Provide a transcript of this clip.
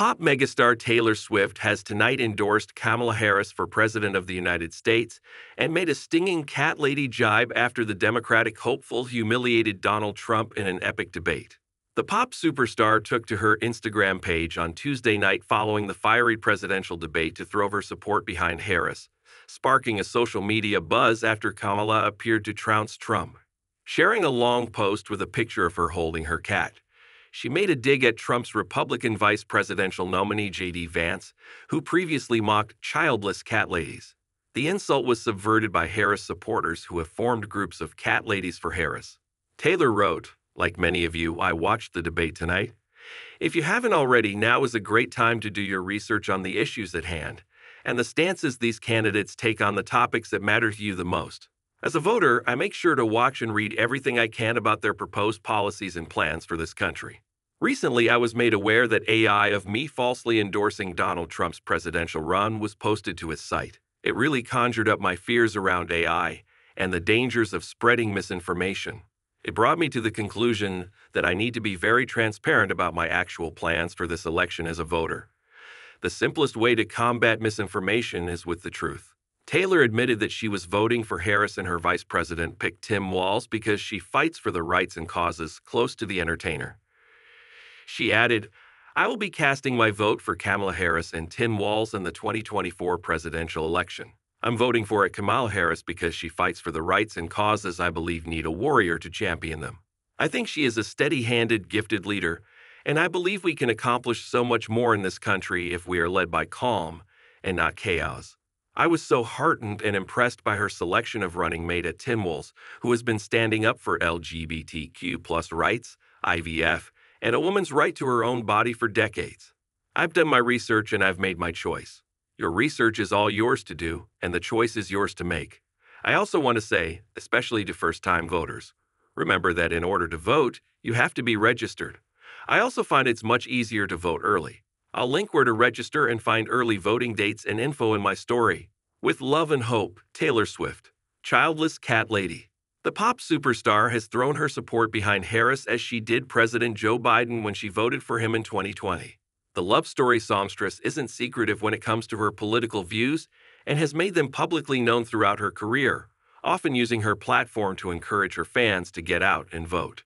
Pop megastar Taylor Swift has tonight endorsed Kamala Harris for President of the United States and made a stinging cat lady jibe after the Democratic hopeful humiliated Donald Trump in an epic debate. The pop superstar took to her Instagram page on Tuesday night following the fiery presidential debate to throw her support behind Harris, sparking a social media buzz after Kamala appeared to trounce Trump. Sharing a long post with a picture of her holding her cat, she made a dig at Trump's Republican vice presidential nominee J.D. Vance, who previously mocked childless cat ladies. The insult was subverted by Harris supporters who have formed groups of cat ladies for Harris. Taylor wrote, "Like many of you, I watched the debate tonight. If you haven't already, now is a great time to do your research on the issues at hand and the stances these candidates take on the topics that matter to you the most. As a voter, I make sure to watch and read everything I can about their proposed policies and plans for this country. Recently, I was made aware that AI of me falsely endorsing Donald Trump's presidential run was posted to his site. It really conjured up my fears around AI and the dangers of spreading misinformation. It brought me to the conclusion that I need to be very transparent about my actual plans for this election as a voter. The simplest way to combat misinformation is with the truth." Taylor admitted that she was voting for Harris and her vice president pick Tim Walz because she fights for the rights and causes close to the entertainer. She added, "I will be casting my vote for Kamala Harris and Tim Walz in the 2024 presidential election. I'm voting for Kamala Harris because she fights for the rights and causes I believe need a warrior to champion them. I think she is a steady-handed, gifted leader, and I believe we can accomplish so much more in this country if we are led by calm and not chaos." I was so heartened and impressed by her selection of running mate at Tim Walz, who has been standing up for LGBTQ+ rights, IVF, and a woman's right to her own body for decades. I've done my research and I've made my choice. Your research is all yours to do, and the choice is yours to make. I also want to say, especially to first-time voters, remember that in order to vote, you have to be registered. I also find it's much easier to vote early. I'll link where to register and find early voting dates and info in my story. With love and hope, Taylor Swift, Childless Cat Lady. The pop superstar has thrown her support behind Harris as she did President Joe Biden when she voted for him in 2020. The love story songstress isn't secretive when it comes to her political views and has made them publicly known throughout her career, often using her platform to encourage her fans to get out and vote.